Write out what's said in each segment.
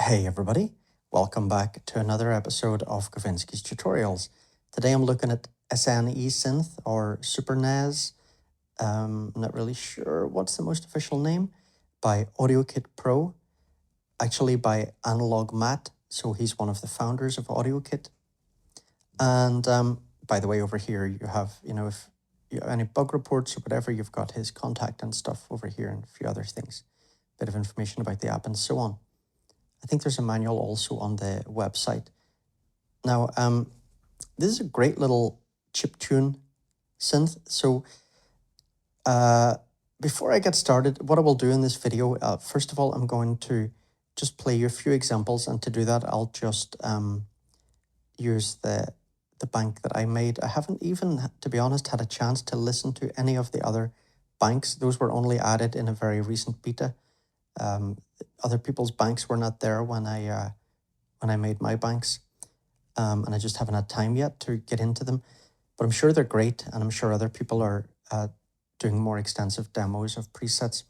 Hey everybody, welcome back to another episode of Kavinsky's Tutorials. Today I'm looking at SNESynth or Super NES. I'm not really sure what's the most official name, by AudioKit Pro, actually by Analog Matt, so he's one of the founders of AudioKit. And by the way, over here you have, if you have any bug reports or whatever, you've got his contact and stuff over here and a few other things, bit of information about the app and so on. I think there's a manual also on the website. Now, this is a great little chiptune synth. So before I get started, what I will do in this video, first of all, I'm going to just play you a few examples. And to do that, I'll just use the bank that I made. I haven't even, to be honest, had a chance to listen to any of the other banks. Those were only added in a very recent beta. Other people's banks were not there when I made my banks, and I just haven't had time yet to get into them. But I'm sure they're great, and I'm sure other people are doing more extensive demos of presets.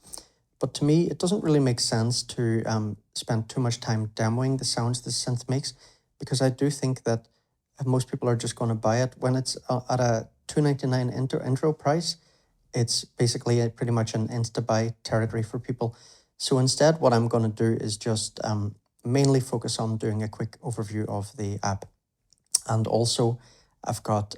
But to me, it doesn't really make sense to spend too much time demoing the sounds this synth makes, because I do think that most people are just going to buy it when it's at a $2.99 intro price. It's basically pretty much an insta-buy territory for people. So instead, what I'm going to do is just mainly focus on doing a quick overview of the app. And also, I've got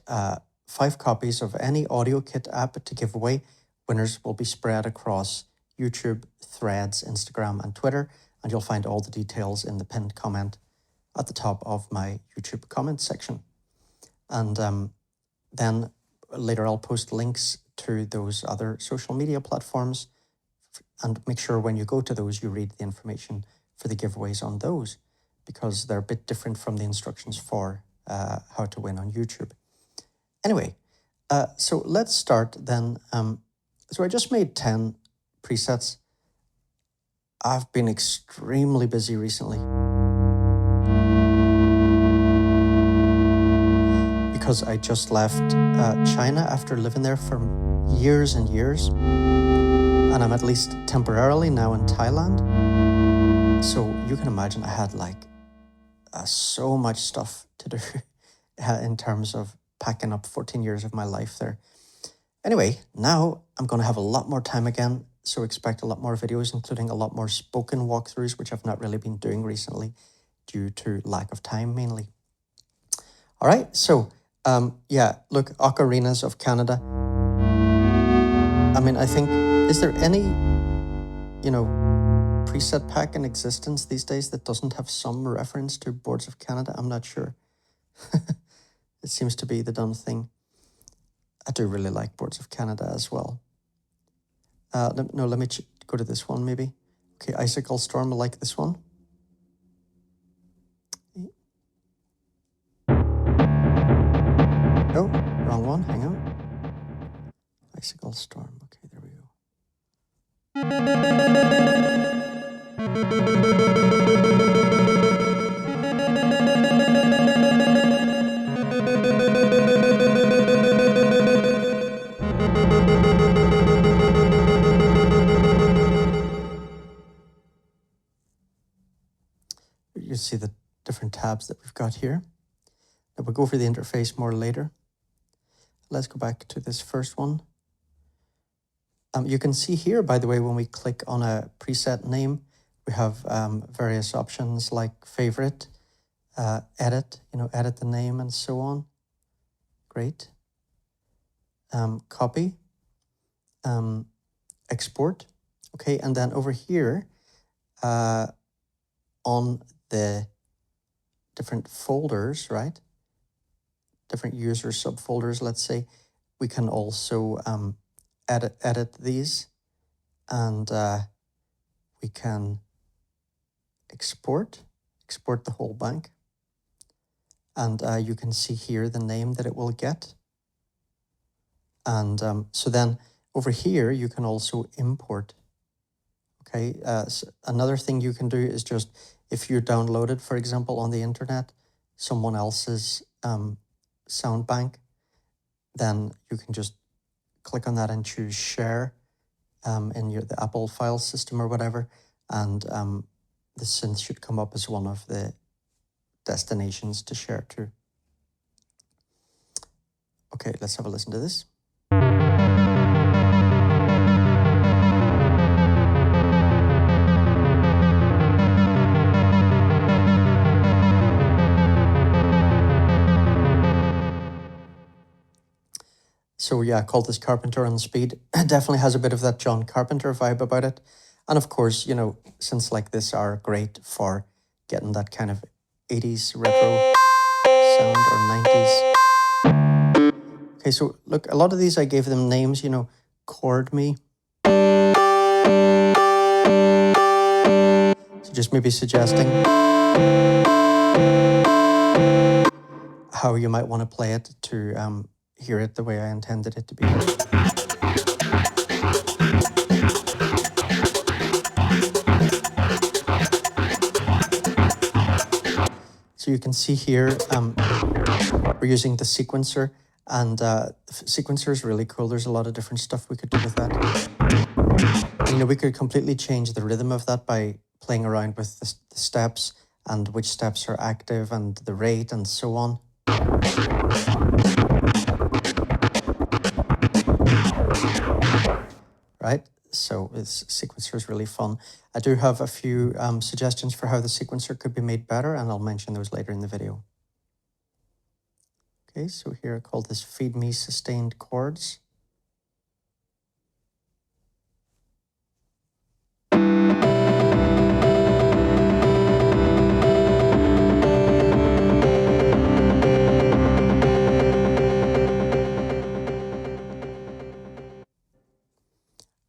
5 copies of any AudioKit app to give away. Winners will be spread across YouTube, Threads, Instagram, and Twitter. And you'll find all the details in the pinned comment at the top of my YouTube comment section. And then later I'll post links to those other social media platforms. And make sure when you go to those, you read the information for the giveaways on those, because they're a bit different from the instructions for how to win on YouTube. Anyway, so let's start then. So I just made 10 presets. I've been extremely busy recently because I just left China after living there for years and years. And I'm at least temporarily now in Thailand. So you can imagine I had like so much stuff to do in terms of packing up 14 years of my life there. Anyway, now I'm going to have a lot more time again. So expect a lot more videos, including a lot more spoken walkthroughs, which I've not really been doing recently due to lack of time mainly. All right, so yeah, look, Ocarinas of Canada. I mean, I think, is there any, preset pack in existence these days that doesn't have some reference to Boards of Canada? I'm not sure. It seems to be the done thing. I do really like Boards of Canada as well. No, let me go to this one maybe. Okay, Icicle Storm, I like this one. Oh, wrong one, hang on. Icicle Storm, okay, there we go. You see the different tabs that we've got here. Now we'll go over the interface more later. Let's go back to this first one. You can see here, by the way, when we click on a preset name, we have various options like favorite, edit, edit the name and so on. Great. Copy, export. Okay, and then over here, on the different folders, right? Different user subfolders, let's say, we can also edit these, and we can export the whole bank. And you can see here the name that it will get. And so then over here, you can also import. Okay, so another thing you can do is just, if you downloaded, for example, on the internet, someone else's sound bank, then you can just click on that and choose share in the Apple file system or whatever, and the synth should come up as one of the destinations to share to. Okay, let's have a listen to this. So yeah, I called this Carpenter on Speed. It definitely has a bit of that John Carpenter vibe about it. And of course, you know, synths like this are great for getting that kind of 80s retro sound or 90s. Okay, so look, a lot of these I gave them names, you know, Chord Me. So just maybe suggesting how you might want to play it to hear it the way I intended it to be heard. So you can see here, we're using the sequencer, and sequencer is really cool. There's a lot of different stuff we could do with that. And, you know, we could completely change the rhythm of that by playing around with the steps and which steps are active and the rate and so on. Right? So this sequencer is really fun. I do have a few suggestions for how the sequencer could be made better, and I'll mention those later in the video. Okay, so here I call this Feed Me Sustained Chords.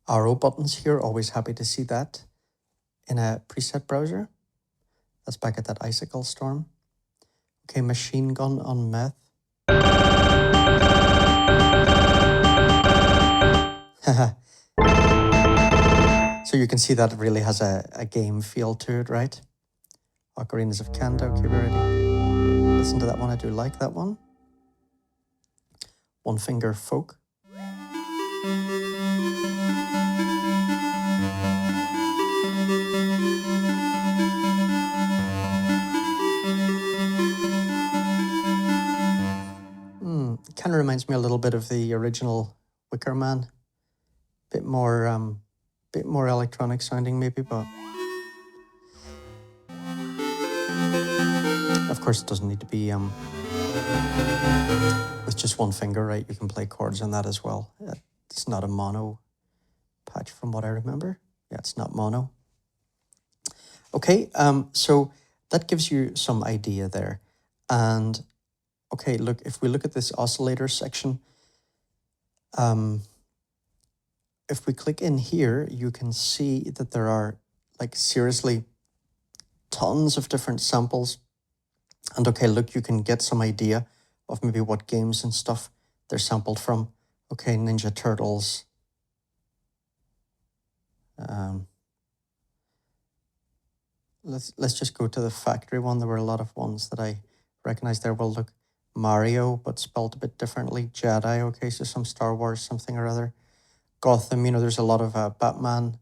Arrow buttons here, always happy to see that in a preset browser. That's back at that Icicle Storm. Okay, Machine Gun on Meth. So you can see that it really has a game feel to it, right? Ocarinas of Kanda, okay, we're ready. Listen to that one, I do like that one. One Finger Folk. Kind of reminds me a little bit of the original Wicker Man. Bit more electronic sounding maybe, but of course it doesn't need to be with just one finger, right? You can play chords on that as well. It's not a mono patch from what I remember. Yeah, it's not mono. Okay, so that gives you some idea there. And okay, look, if we look at this oscillator section, if we click in here, you can see that there are like seriously tons of different samples. And okay, look, you can get some idea of maybe what games and stuff they're sampled from. Okay, Ninja Turtles. Let's just go to the factory one. There were a lot of ones that I recognized there. Well, look, Mario, but spelled a bit differently. Jedi, okay, so some Star Wars something or other. Gotham, you know, there's a lot of Batman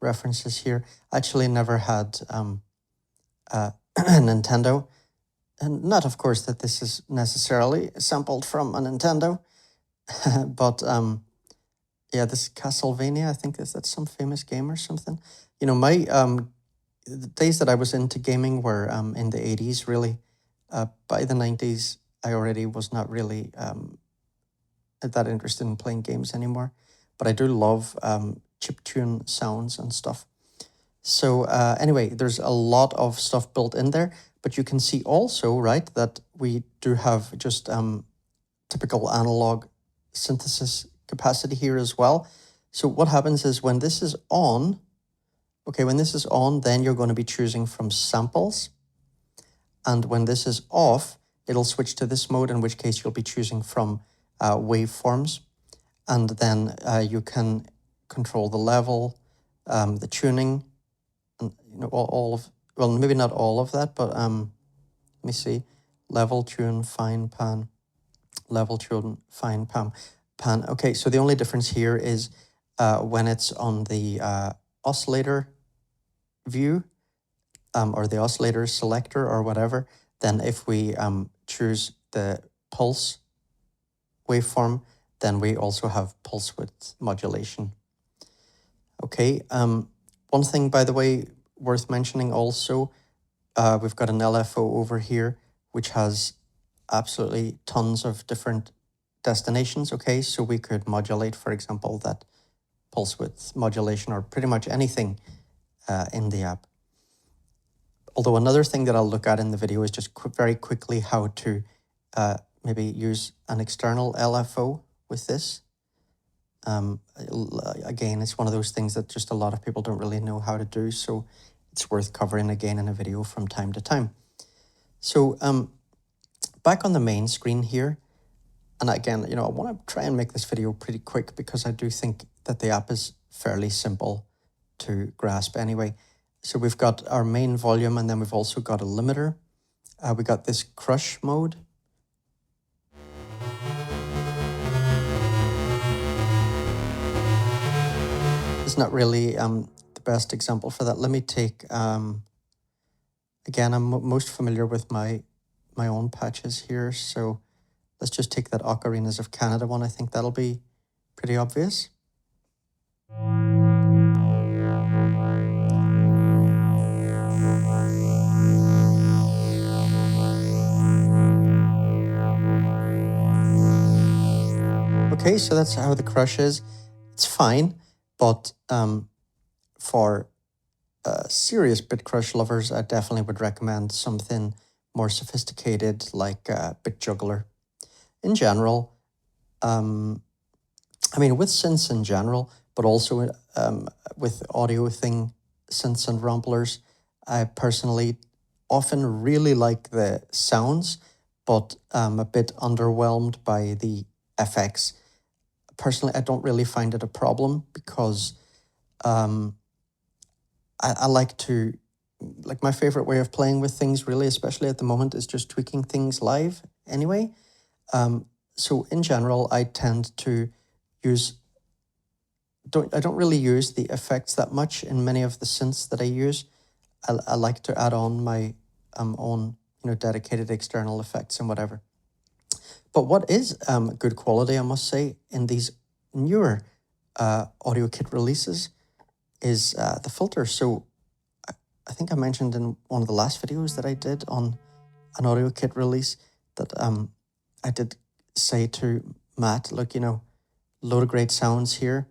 references here. I actually never had Nintendo. And not, of course, that this is necessarily sampled from a Nintendo, but yeah, this Castlevania, I think that's some famous game or something. You know, my the days that I was into gaming were in the 80s, really. By the 90s, I already was not really that interested in playing games anymore, but I do love chiptune sounds and stuff. So anyway, there's a lot of stuff built in there, but you can see also, right, that we do have just typical analog synthesis capacity here as well. So what happens is when this is on, okay, when this is on, then you're going to be choosing from samples. And when this is off, it'll switch to this mode, in which case you'll be choosing from waveforms. And then you can control the level, the tuning, and you know, all of, well, maybe not all of that, but let me see, level, tune, fine, pan, level, tune, fine, pan. Okay, so the only difference here is when it's on the oscillator view, or the oscillator selector or whatever, then if we choose the pulse waveform, then we also have pulse width modulation. Okay, one thing, by the way, worth mentioning also, we've got an LFO over here, which has absolutely tons of different destinations, okay? So we could modulate, for example, that pulse width modulation or pretty much anything in the app. Although another thing that I'll look at in the video is just very quickly how to maybe use an external LFO with this. Again, it's one of those things that just a lot of people don't really know how to do, so it's worth covering again in a video from time to time. So back on the main screen here, and again, I want to try and make this video pretty quick because I do think that the app is fairly simple to grasp anyway. So we've got our main volume, and then we've also got a limiter. We got this crush mode. It's not really the best example for that. Let me take, again, I'm most familiar with my own patches here. So let's just take that Ocarinas of Canada one. I think that'll be pretty obvious. Okay, so that's how the crush is. It's fine, but for serious bit crush lovers, I definitely would recommend something more sophisticated like Bit Juggler. In general, I mean, with synths in general, but also with audio thing synths and rumblers, I personally often really like the sounds, but I'm a bit underwhelmed by the FX. Personally, I don't really find it a problem because I like to, like, my favorite way of playing with things really, especially at the moment, is just tweaking things live anyway. So in general, I tend to I don't really use the effects that much in many of the synths that I use. I like to add on my own, dedicated external effects and whatever. But what is good quality, I must say, in these newer AudioKit releases is the filter. So I think I mentioned in one of the last videos that I did on an AudioKit release that I did say to Matt, look, load of great sounds here,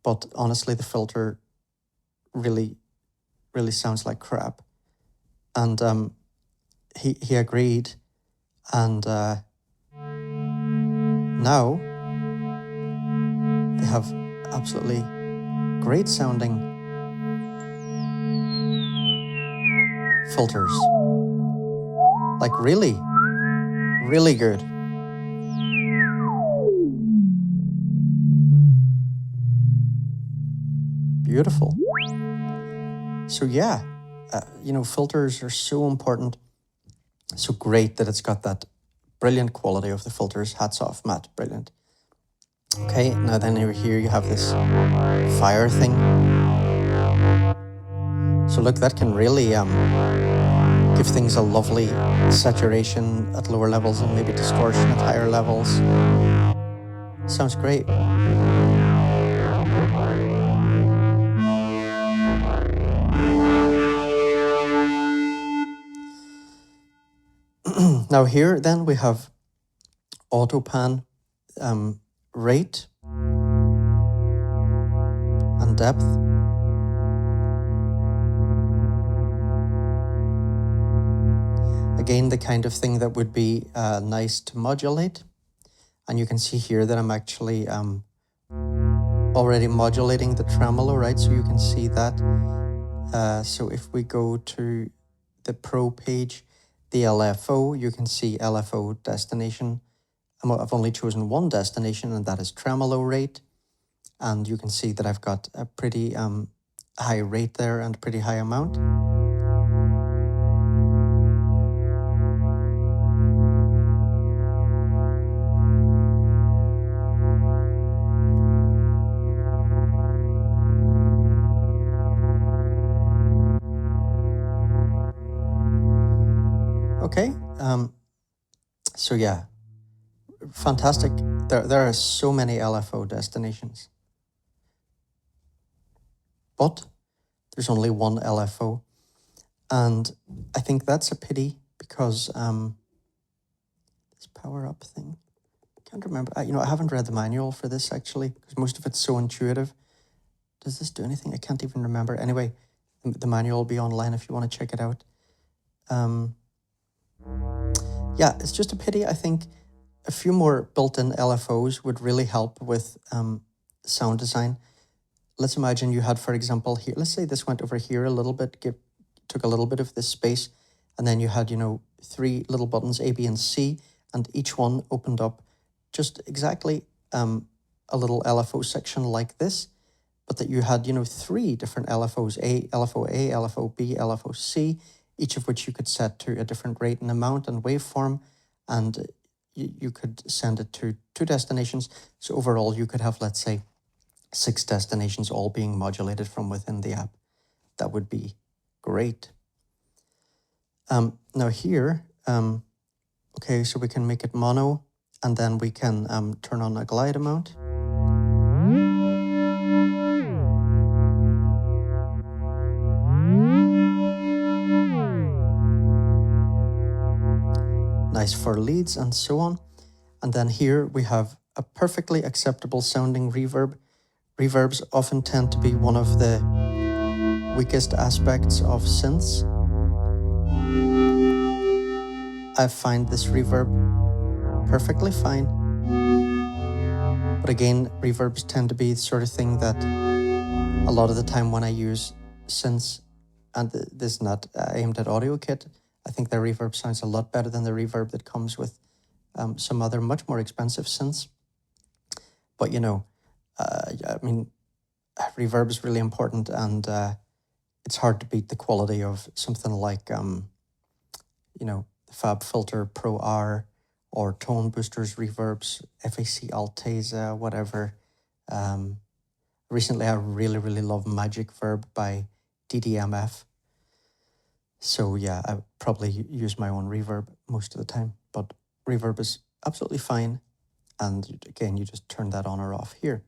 but honestly, the filter really, really sounds like crap. And he agreed, and now they have absolutely great sounding filters. Like really, really good. Beautiful. So yeah, filters are so important. So great that it's got that brilliant quality of the filters. Hats off, Matt. Brilliant. Okay, now then over here you have this fire thing. So look, that can really give things a lovely saturation at lower levels and maybe distortion at higher levels. Sounds great. Now here then we have auto pan rate and depth. Again, the kind of thing that would be nice to modulate. And you can see here that I'm actually already modulating the tremolo, right? So you can see that. So if we go to the Pro page, the LFO, you can see LFO destination. I've only chosen one destination, and that is tremolo rate. And you can see that I've got a pretty high rate there and a pretty high amount. Okay, so yeah, fantastic. There are so many LFO destinations, but there's only one LFO, and I think that's a pity because this power up thing, I can't remember. I haven't read the manual for this actually because most of it's so intuitive. Does this do anything? I can't even remember. Anyway, the manual will be online if you want to check it out. Yeah, it's just a pity. I think a few more built-in LFOs would really help with sound design. Let's imagine you had, for example, here, let's say this went over here a little bit, took a little bit of this space, and then you had, 3 little buttons, A, B, and C, and each one opened up just exactly a little LFO section like this, but that you had, 3 different LFOs, LFO A, LFO B, LFO C, each of which you could set to a different rate and amount and waveform, and you could send it to 2 destinations. So overall, you could have, let's say, 6 destinations all being modulated from within the app. That would be great. Now here, okay, so we can make it mono, and then we can turn on a glide amount. Nice for leads and so on. And then here we have a perfectly acceptable sounding reverb. Reverbs often tend to be one of the weakest aspects of synths. I find this reverb perfectly fine. But again, reverbs tend to be the sort of thing that a lot of the time when I use synths, and this is not aimed at AudioKit, I think their reverb sounds a lot better than the reverb that comes with some other much more expensive synths. But I mean, reverb is really important, and it's hard to beat the quality of something like, the Fab Filter Pro R or Tone Boosters reverbs, FAC Alteza, whatever. Recently, I really, really love Magic Verb by DDMF. So yeah, I probably use my own reverb most of the time, but reverb is absolutely fine. And again, you just turn that on or off here.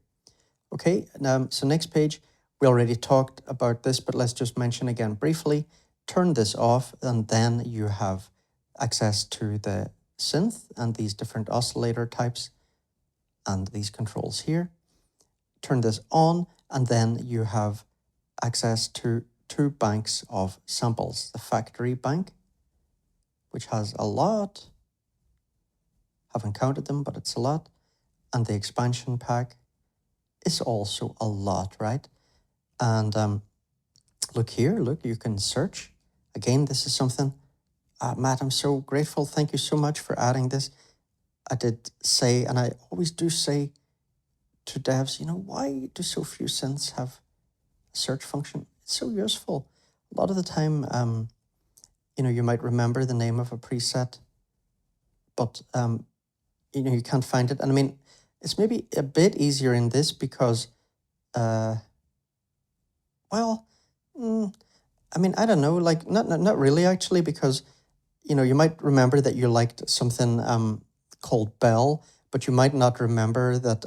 Okay, so next page, we already talked about this, but let's just mention again briefly. Turn this off, and then you have access to the synth and these different oscillator types and these controls here. Turn this on, and then you have access to 2 banks of samples. The factory bank, which has a lot, haven't counted them, but it's a lot. And the expansion pack is also a lot, right? And look here, look, you can search. Again, this is something, Matt, I'm so grateful. Thank you so much for adding this. I did say, and I always do say to devs, why do so few synths have a search function? It's so useful. A lot of the time, you might remember the name of a preset, but, you can't find it. And I mean, it's maybe a bit easier in this because, I mean, I don't know, like, not really actually, because, you might remember that you liked something called Bell, but you might not remember that,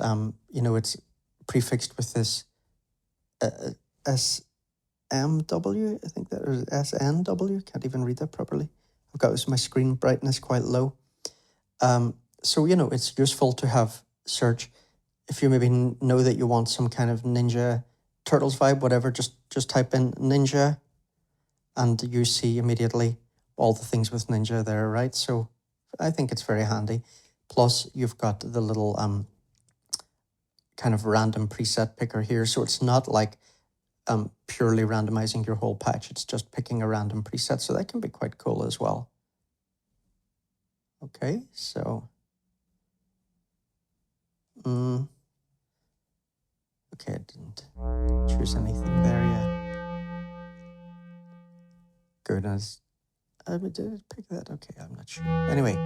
it's prefixed with this SMW, I think that is SNW, can't even read that properly. I've got my screen brightness quite low. So, it's useful to have search. If you maybe know that you want some kind of Ninja Turtles vibe, whatever, just type in Ninja and you see immediately all the things with Ninja there, right? So I think it's very handy. Plus, you've got the little kind of random preset picker here. So it's not like purely randomizing your whole patch. It's just picking a random preset. So that can be quite cool as well. Okay, so... Okay, I didn't choose anything there yet. Good as... did it pick that? Okay, I'm not sure. Anyway,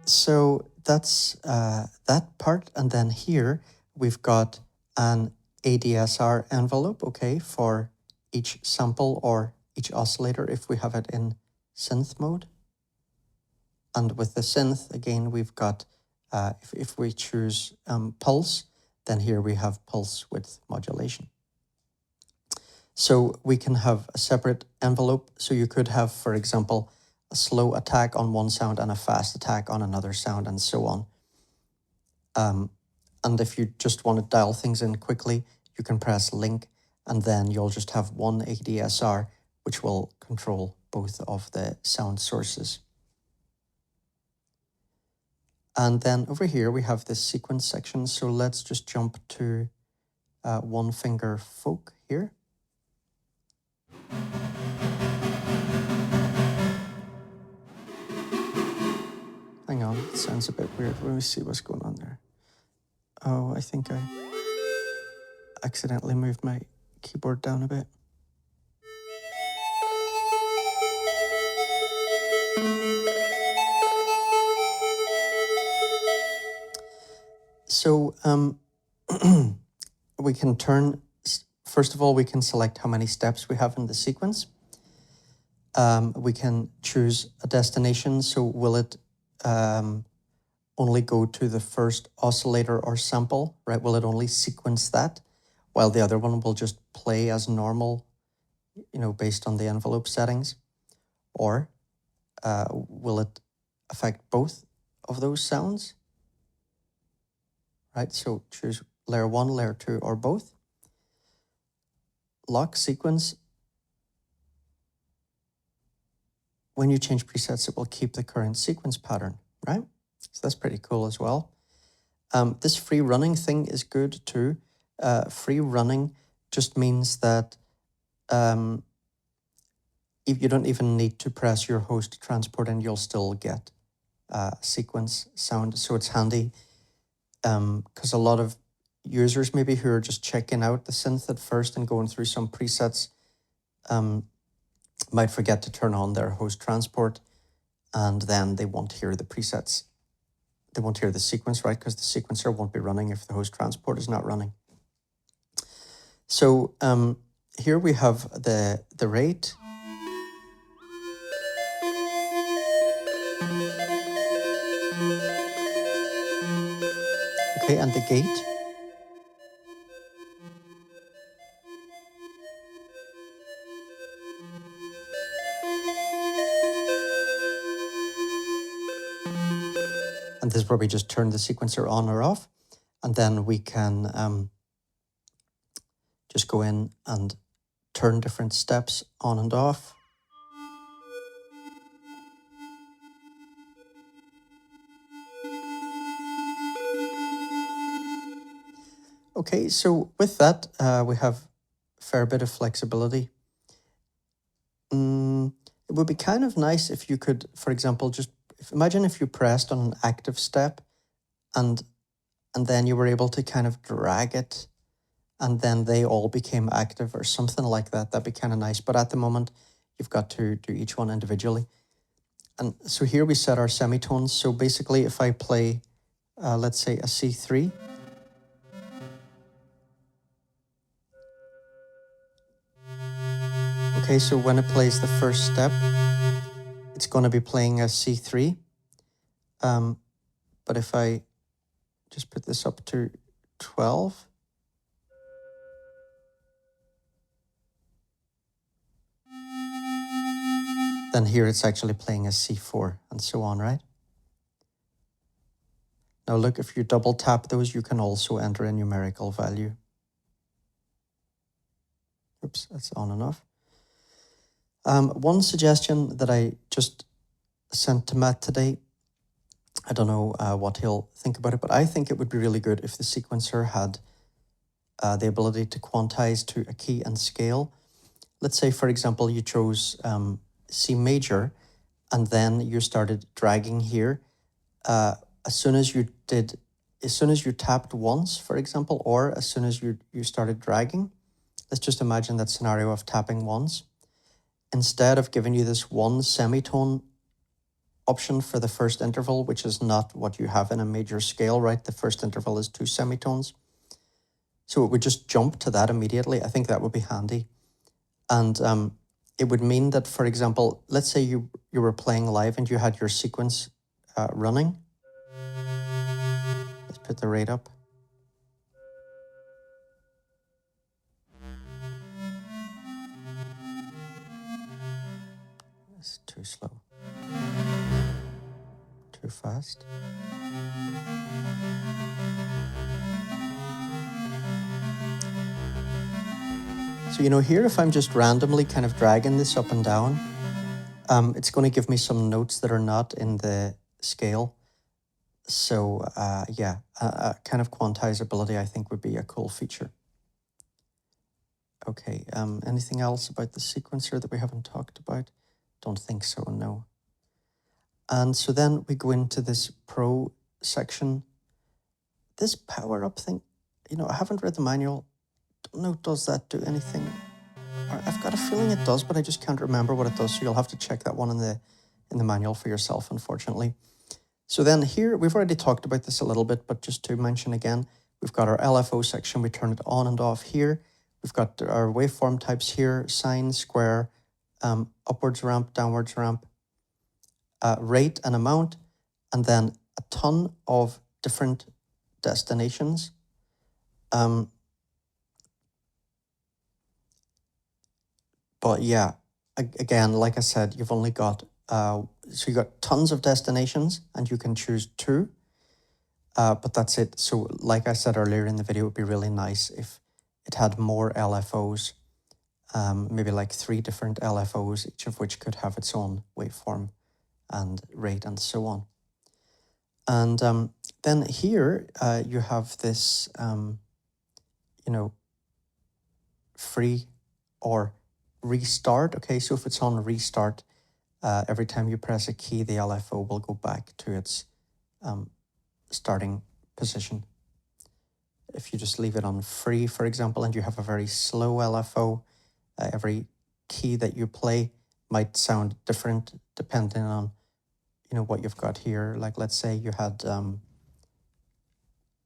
so that's that part. And then here we've got an ADSR envelope, okay, for each sample or each oscillator if we have it in synth mode. And with the synth, again, we've got, if we choose pulse, then here we have pulse width modulation. So we can have a separate envelope. So you could have, for example, a slow attack on one sound and a fast attack on another sound, and so on. And if you just want to dial things in quickly, you can press link, and then you'll just have one ADSR, which will control both of the sound sources. And then over here, we have this sequence section. So let's just jump to one finger folk here. Hang on, it sounds a bit weird. Let me see what's going on there. Oh, I think I accidentally moved my keyboard down a bit. So we can turn, first of all, we can select how many steps we have in the sequence. We can choose a destination. So will it only go to the first oscillator or sample, right? Will it only sequence that, while the other one will just play as normal, you know, based on the envelope settings? Or will it affect both of those sounds? Right, so choose layer 1, layer 2, or both. Lock sequence. When you change presets, it will keep the current sequence pattern, right? So that's pretty cool as well. This free running thing is good too. Free running just means that if you don't even need to press your host transport and you'll still get sequence sound. So it's handy because a lot of users maybe who are just checking out the synth at first and going through some presets might forget to turn on their host transport, and then they won't hear the presets. They won't hear the sequence, right? Because the sequencer won't be running if the host transport is not running. So here we have the rate. Okay, and the gate. And this is where we just turn the sequencer on or off. And then we can just go in and turn different steps on and off. Okay, so with that, we have a fair bit of flexibility. It would be kind of nice if you could, for example, just imagine if you pressed on an active step and then you were able to kind of drag it and then they all became active or something like that. That'd be kind of nice. But at the moment, you've got to do each one individually. And so here we set our semitones. So basically, if I play, let's say a C3, okay, so when it plays the first step, it's going to be playing a C3. But if I just put this up to 12, then here it's actually playing a C4 and so on, right? Now look, if you double tap those, you can also enter a numerical value. Oops, that's on and off. One suggestion that I just sent to Matt today, I don't know what he'll think about it, but I think it would be really good if the sequencer had the ability to quantize to a key and scale. Let's say, for example, you chose C major, and then you started dragging here. As soon as you tapped once, for example, or as soon as you started dragging, let's just imagine that scenario of tapping once. Instead of giving you this one semitone option for the first interval, which is not what you have in a major scale, right? The first interval is 2 semitones. So it would just jump to that immediately. I think that would be handy. And it would mean that, for example, let's say you were playing live and you had your sequence running. Let's put the rate up. It's too slow. Too fast. So, you know, here, if I'm just randomly kind of dragging this up and down, it's going to give me some notes that are not in the scale. So, yeah, kind of quantizability, I think, would be a cool feature. Okay, anything else about the sequencer that we haven't talked about? Don't think so, no. And so then we go into this Pro section. This power up thing, you know, I haven't read the manual. Don't know, does that do anything? I've got a feeling it does, but I just can't remember what it does. So you'll have to check that one in the manual for yourself, unfortunately. So then here, we've already talked about this a little bit, but just to mention again, we've got our LFO section. We turn it on and off here. We've got our waveform types here, sine, square, upwards ramp, downwards ramp, rate and amount, and then a ton of different destinations. But yeah, again, like I said, you've only got, so you got tons of destinations and you can choose 2, but that's it. So like I said earlier in the video, it would be really nice if it had more LFOs, maybe like 3 different LFOs, each of which could have its own waveform and rate and so on. And then here you have this, you know, free or restart. Okay, so if it's on restart, every time you press a key, the LFO will go back to its starting position. If you just leave it on free, for example, and you have a very slow LFO, every key that you play might sound different depending on, you know, what you've got here. Like, let's say you had,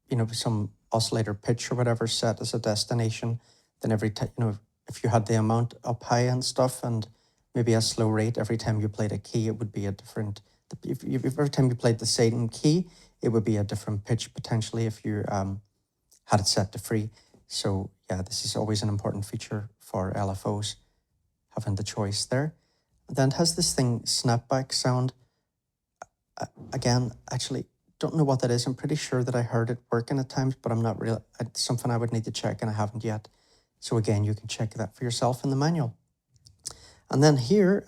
you know, some oscillator pitch or whatever set as a destination, then every time, you know, if you had the amount up high and stuff and maybe a slow rate, every time you played a key, it would be a different, if every time you played the same key, it would be a different pitch potentially if you had it set to free. So yeah, this is always an important feature for LFOs, having the choice there. And then it has this thing, snapback sound. Again, actually, don't know what that is. I'm pretty sure that I heard it working at times, but I'm not really, it's something I would need to check and I haven't yet. So again, you can check that for yourself in the manual. And then here,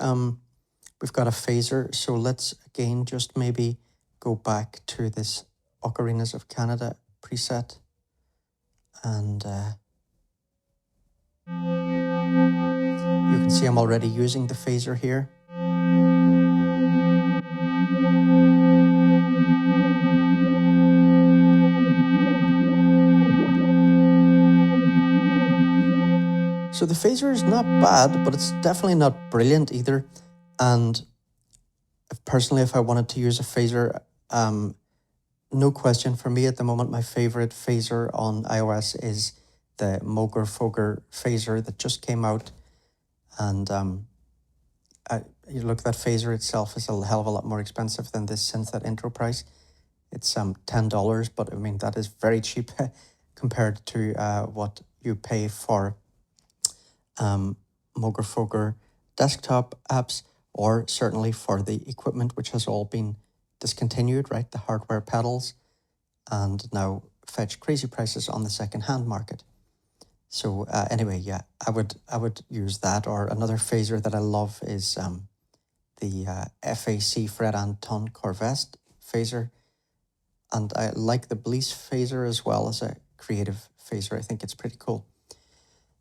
we've got a phaser. So let's again just maybe go back to this Ocarinas of Canada preset. And you can see I'm already using the phaser here. So the phaser is not bad, but it's definitely not brilliant either. And personally, if I wanted to use a phaser, no question for me at the moment, my favorite phaser on iOS is the Moger Foger phaser that just came out. And you look, that phaser itself is a hell of a lot more expensive than this synth at intro price. It's $10, but I mean, that is very cheap compared to what you pay for Moger Foger desktop apps, or certainly for the equipment which has all been discontinued, right? The hardware pedals, and now fetch crazy prices on the second-hand market. So anyway, yeah, I would use that. Or another phaser that I love is the FAC Fred Anton Corvette phaser. And I like the Bliss phaser as well as a creative phaser. I think it's pretty cool.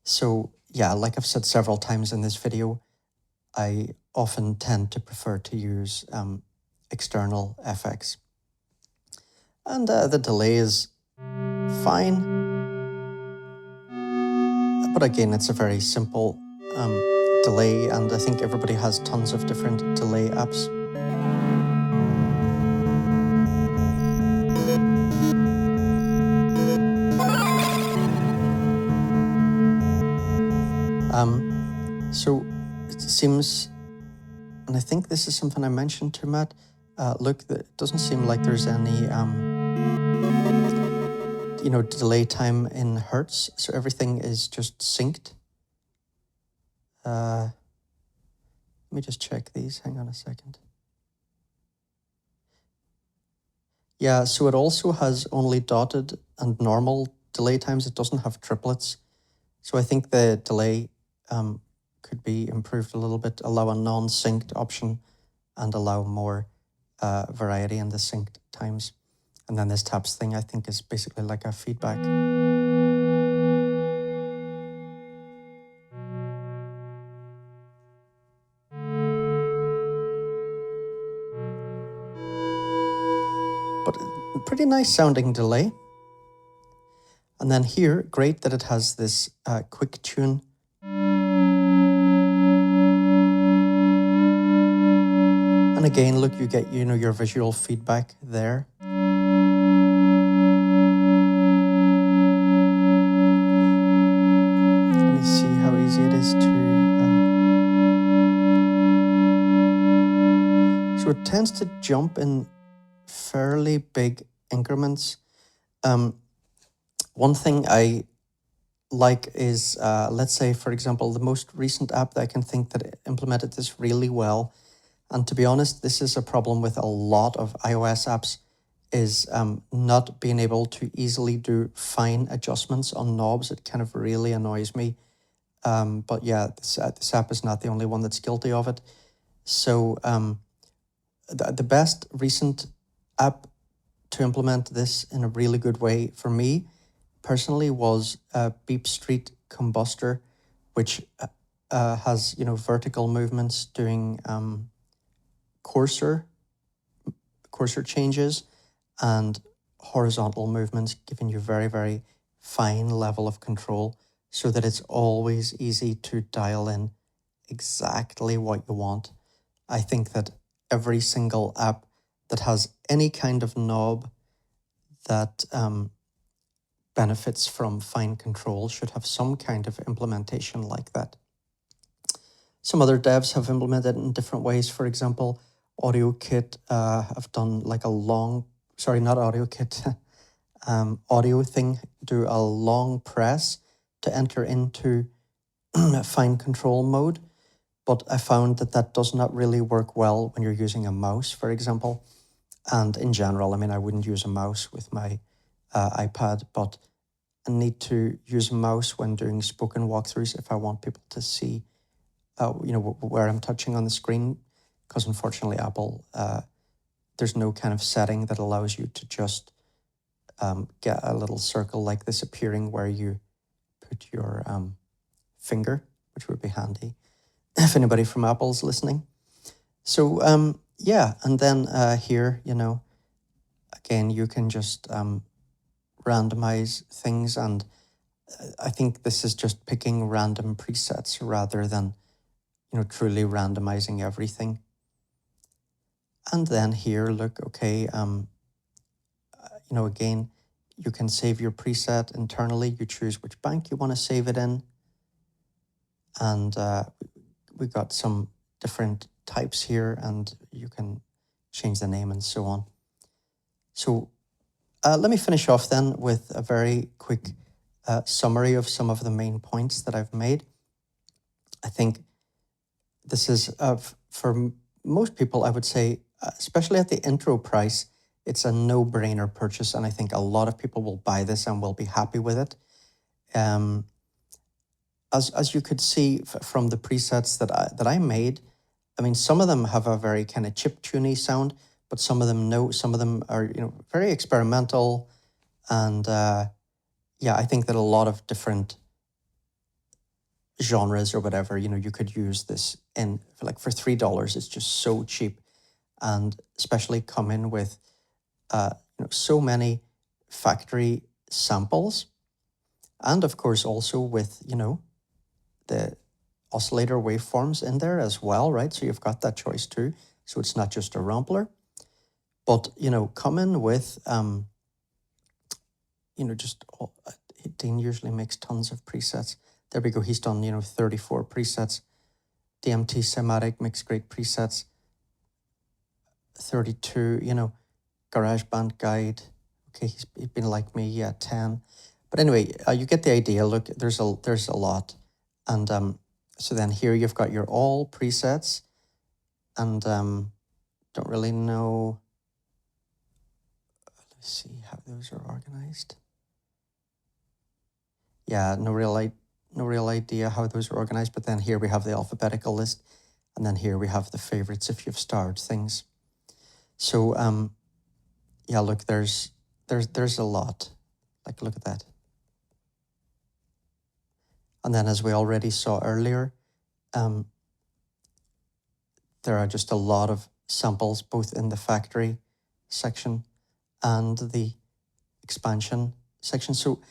So yeah, like I've said several times in this video, I often tend to prefer to use external FX. And the delay is fine. But again, it's a very simple delay, and I think everybody has tons of different delay apps. So it seems, and I think this is something I mentioned to Matt, look, it doesn't seem like there's any, delay time in hertz, so everything is just synced. Let me just check these, hang on a second. Yeah, so it also has only dotted and normal delay times. It doesn't have triplets. So I think the delay could be improved a little bit, allow a non-synced option and allow more variety in the synced times. And then this taps thing, I think, is basically like a feedback. But pretty nice sounding delay. And then here, great that it has this quick tune. And again, look, you get, your visual feedback there. Let me see how easy it is to... So it tends to jump in fairly big increments. One thing I like is, let's say, for example, the most recent app that I can think that implemented this really well. And to be honest, this is a problem with a lot of iOS apps, is not being able to easily do fine adjustments on knobs. It kind of really annoys me. But yeah, this app is not the only one that's guilty of it. So the best recent app to implement this in a really good way for me personally was Beep Street Combustor, which has, vertical movements doing cursor changes and horizontal movements, giving you very, very fine level of control so that it's always easy to dial in exactly what you want. I think that every single app that has any kind of knob that benefits from fine control should have some kind of implementation like that. Some other devs have implemented it in different ways. For example, AudioKit have done like a long, sorry, not AudioKit, Audio Thing, do a long press to enter into fine control mode. But I found that does not really work well when you're using a mouse, for example. And in general, I mean, I wouldn't use a mouse with my iPad, but I need to use a mouse when doing spoken walkthroughs if I want people to see, where I'm touching on the screen, because unfortunately Apple, there's no kind of setting that allows you to just get a little circle like this appearing where you put your finger, which would be handy if anybody from Apple's listening. So yeah, and then here, again, you can just randomize things, and I think this is just picking random presets rather than, truly randomizing everything. And then here, look, okay, again, you can save your preset internally. You choose which bank you want to save it in. And we've got some different types here, and you can change the name and so on. So let me finish off then with a very quick summary of some of the main points that I've made. I think this is, for most people, I would say, especially at the intro price, it's a no-brainer purchase, and I think a lot of people will buy this and will be happy with it. As you could see from the presets that I made, I mean, some of them have a very kind of chiptune-y sound, but some of them are very experimental, and yeah, I think that a lot of different genres or whatever, you could use this in for $3. It's just so cheap, and especially come in with so many factory samples, and of course also with the oscillator waveforms in there as well, right? So you've got that choice too. So it's not just a Rampler, but come in with Dean usually makes tons of presets. There we go. He's done 34 presets. DMT Cymatic makes great presets. 32, you know, GarageBand Guide. Okay, he's been like me, yeah, 10. But anyway, you get the idea. Look, there's a lot. And so then here you've got your all presets, and don't really know. Let's see how those are organized. Yeah, no real idea how those are organized. But then here we have the alphabetical list, and then here we have the favorites if you've starred things. So yeah, look, there's a lot. Like, look at that. And then, as we already saw earlier, there are just a lot of samples both in the factory section and the expansion section. So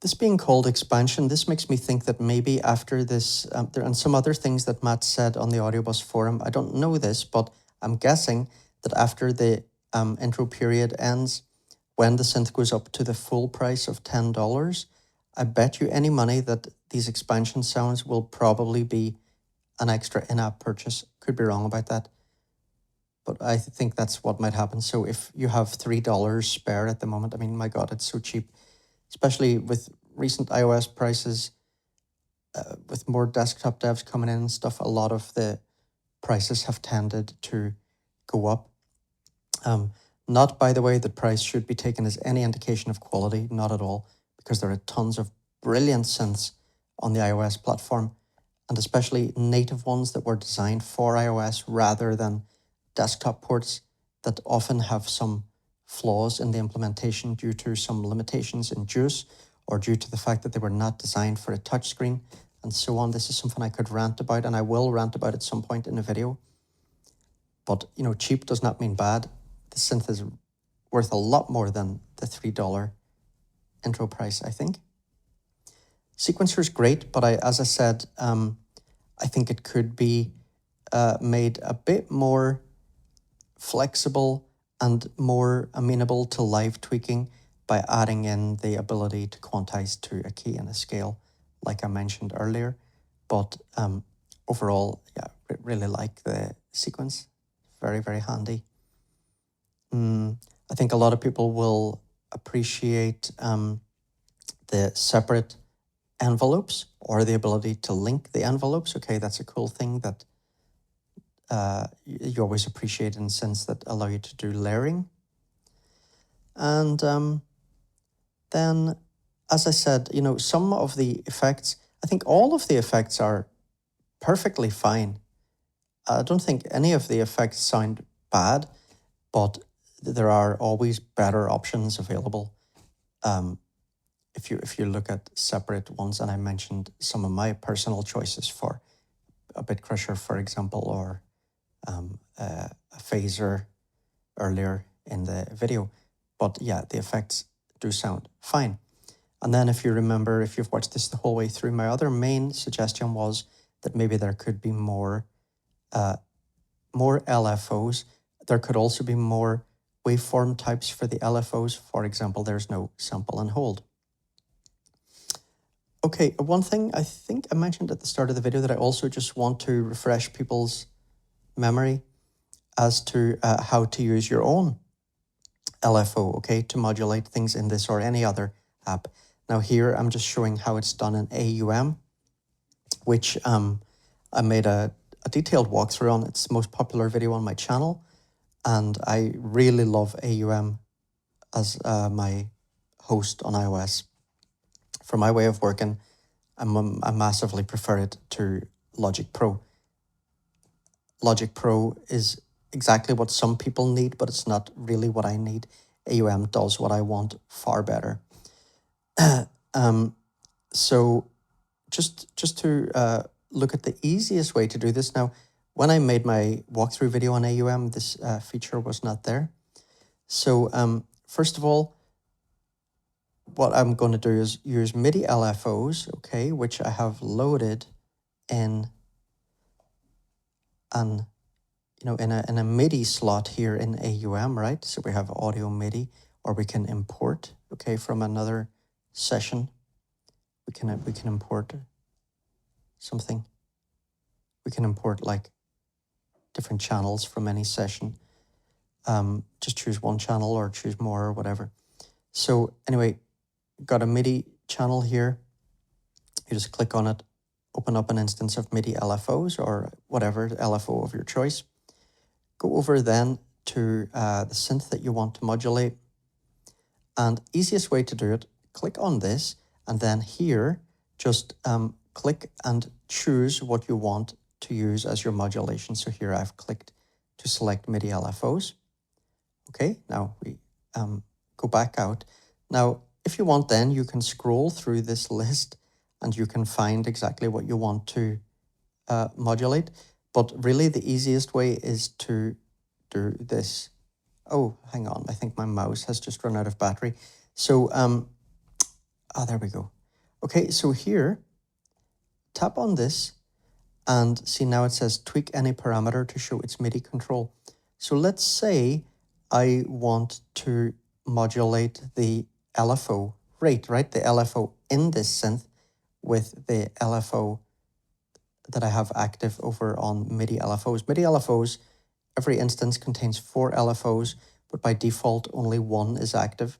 this being called expansion, this makes me think that maybe after this, there and some other things that Matt said on the AudioBus forum, I don't know this, but I'm guessing that after the intro period ends, when the synth goes up to the full price of $10, I bet you any money that these expansion sounds will probably be an extra in-app purchase. Could be wrong about that, but I think that's what might happen. So if you have $3 spare at the moment, I mean, my God, it's so cheap, especially with recent iOS prices, with more desktop devs coming in and stuff, a lot of the prices have tended to go up. Not, by the way, that price should be taken as any indication of quality, not at all, because there are tons of brilliant synths on the iOS platform, and especially native ones that were designed for iOS rather than desktop ports that often have some flaws in the implementation due to some limitations in Juice or due to the fact that they were not designed for a touchscreen and so on. This is something I could rant about, and I will rant about at some point in a video. But, you know, cheap does not mean bad. The synth is worth a lot more than the $3 intro price, I think. Sequencer is great, but as I said, I think it could be made a bit more flexible and more amenable to live tweaking by adding in the ability to quantize to a key and a scale, like I mentioned earlier. But overall, yeah, really like the sequence. Very, very handy. I think a lot of people will appreciate the separate envelopes or the ability to link the envelopes. Okay, that's a cool thing that you always appreciate in synths that allow you to do layering. And then, as I said, you know, some of the effects, I think all of the effects are perfectly fine. I don't think any of the effects sound bad, but there are always better options available. If you look at separate ones, and I mentioned some of my personal choices for a bit crusher, for example, or a phaser earlier in the video. But yeah, the effects do sound fine. And then if you remember, if you've watched this the whole way through, my other main suggestion was that maybe there could be more LFOs. There could also be more waveform types for the LFOs. For example, there's no sample and hold. Okay, one thing I think I mentioned at the start of the video that I also just want to refresh people's memory as to how to use your own LFO, okay, to modulate things in this or any other app. Now here I'm just showing how it's done in AUM, which I made a detailed walkthrough on. It's the most popular video on my channel, and I really love AUM as my host on iOS. For my way of working, I massively prefer it to Logic Pro. Logic Pro is exactly what some people need, but it's not really what I need. AUM does what I want far better. So just to look at the easiest way to do this. Now, when I made my walkthrough video on AUM, this feature was not there. So first of all, what I'm going to do is use MIDI LFOs, okay, which I have loaded in an, you know, in a MIDI slot here in AUM, right? So we have audio MIDI, or we can import, okay, from another session. We can import something. We can import like different channels from any session. Just choose one channel or choose more or whatever. So anyway, got a MIDI channel here. You just click on it, open up an instance of MIDI LFOs or whatever LFO of your choice. Go over then to the synth that you want to modulate. And easiest way to do it, click on this, and then here, just click and choose what you want to use as your modulation. So here I've clicked to select MIDI LFOs. Okay, now we go back out. Now, if you want, then you can scroll through this list and you can find exactly what you want to modulate. But really the easiest way is to do this. Oh, hang on. I think my mouse has just run out of battery. So, there we go. Okay, so here, tap on this and see now it says tweak any parameter to show its MIDI control. So let's say I want to modulate the LFO rate, right? The LFO in this synth with the LFO that I have active over on MIDI LFOs. MIDI LFOs, every instance contains 4 LFOs, but by default only 1 is active.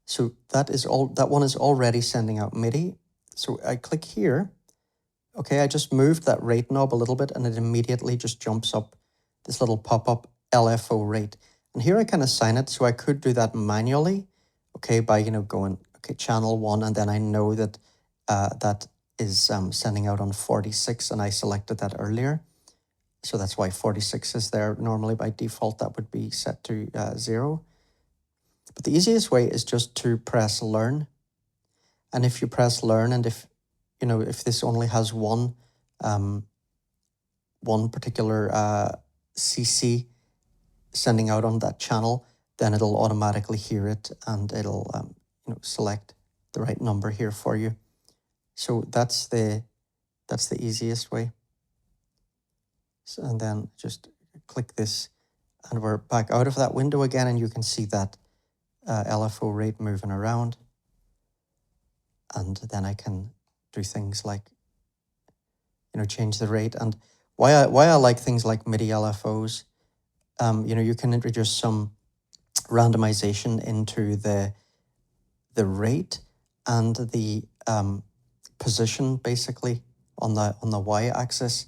So that one is already sending out MIDI. So I click here. Okay, I just moved that rate knob a little bit and it immediately just jumps up this little pop-up LFO rate. And here I can assign it, so I could do that manually, okay, by, going, okay, channel 1, and then I know that that is sending out on 46, and I selected that earlier. So that's why 46 is there. Normally by default, that would be set to 0. But the easiest way is just to press learn. And if you press learn, and if this only has one particular CC sending out on that channel, then it'll automatically hear it and it'll select the right number here for you. So that's the easiest way. So, and then just click this and we're back out of that window again, and you can see that LFO rate moving around. And then I can do things like change the rate. And why I like things like MIDI LFOs, you can introduce some randomization into the rate and the position basically on the y-axis.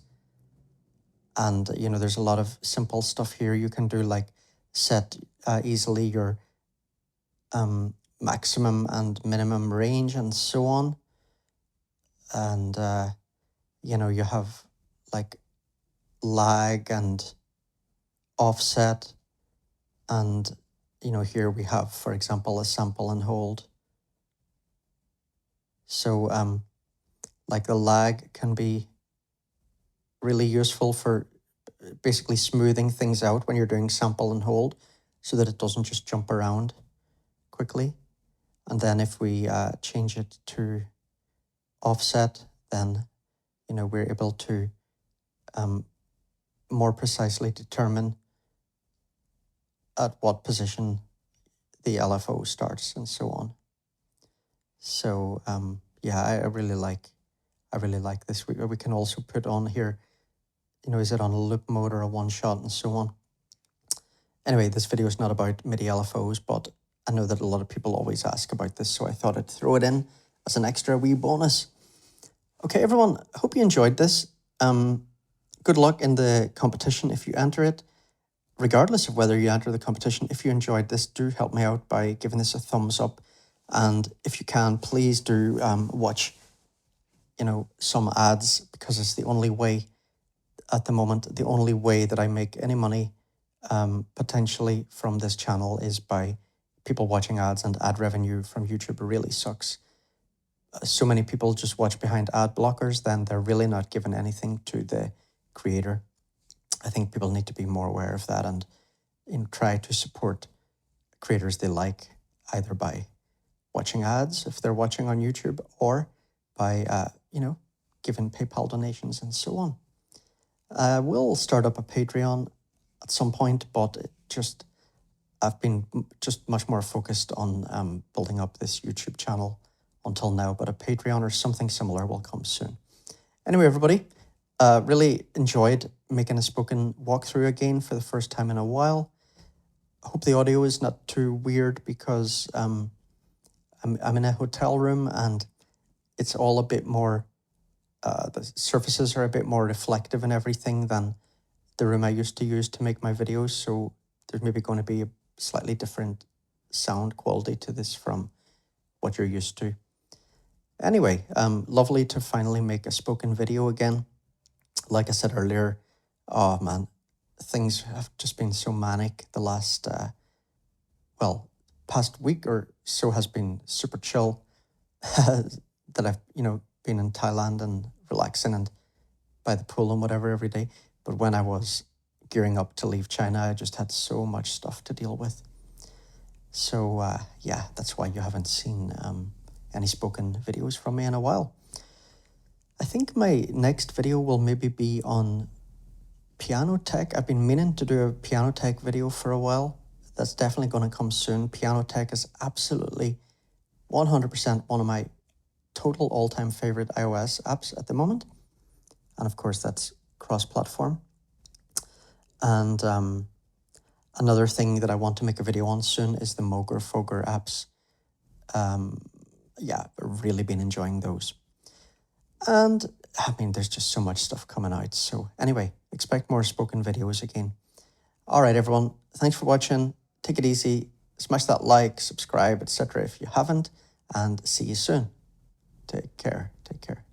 And there's a lot of simple stuff here you can do, like set easily your maximum and minimum range and so on. And you have like lag and offset, and here we have, for example, a sample and hold. So like the lag can be really useful for basically smoothing things out when you're doing sample and hold, so that it doesn't just jump around quickly. And then if we change it to offset, then we're able to more precisely determine at what position the LFO starts and so on. So yeah, I really like this. We can also put on here, is it on a loop mode or a one shot and so on. Anyway, this video is not about MIDI LFOs, but I know that a lot of people always ask about this, so I thought I'd throw it in as an extra wee bonus. Okay, everyone, I hope you enjoyed this. Good luck in the competition if you enter it. Regardless of whether you enter the competition, if you enjoyed this, do help me out by giving this a thumbs up. And if you can, please do watch, some ads, because it's the only way at the moment, the only way that I make any money potentially from this channel is by people watching ads, and ad revenue from YouTube really sucks. So many people just watch behind ad blockers, then they're really not giving anything to the creator. I think people need to be more aware of that and try to support creators they like, either by watching ads if they're watching on YouTube, or by, giving PayPal donations and so on. We'll start up a Patreon at some point, but I've been just much more focused on building up this YouTube channel until now, but a Patreon or something similar will come soon. Anyway, everybody, Really enjoyed making a spoken walkthrough again for the first time in a while. I hope the audio is not too weird because I'm in a hotel room and it's all a bit more, the surfaces are a bit more reflective and everything than the room I used to use to make my videos. So there's maybe going to be a slightly different sound quality to this from what you're used to. Anyway, lovely to finally make a spoken video again. Like I said earlier, oh man, things have just been so manic. The last, past week or so has been super chill. That I've, been in Thailand and relaxing and by the pool and whatever every day. But when I was gearing up to leave China, I just had so much stuff to deal with. So yeah, that's why you haven't seen any spoken videos from me in a while. I think my next video will maybe be on piano tech. I've been meaning to do a piano tech video for a while. That's definitely going to come soon. Piano tech is absolutely 100% one of my total all-time favorite iOS apps at the moment. And of course, that's cross-platform. And another thing that I want to make a video on soon is the Moger Foger apps. Yeah, I've really been enjoying those. And I mean, there's just so much stuff coming out. So anyway, expect more spoken videos again. All right, everyone. Thanks for watching. Take it easy. Smash that like, subscribe, etc. if you haven't. And see you soon. Take care. Take care.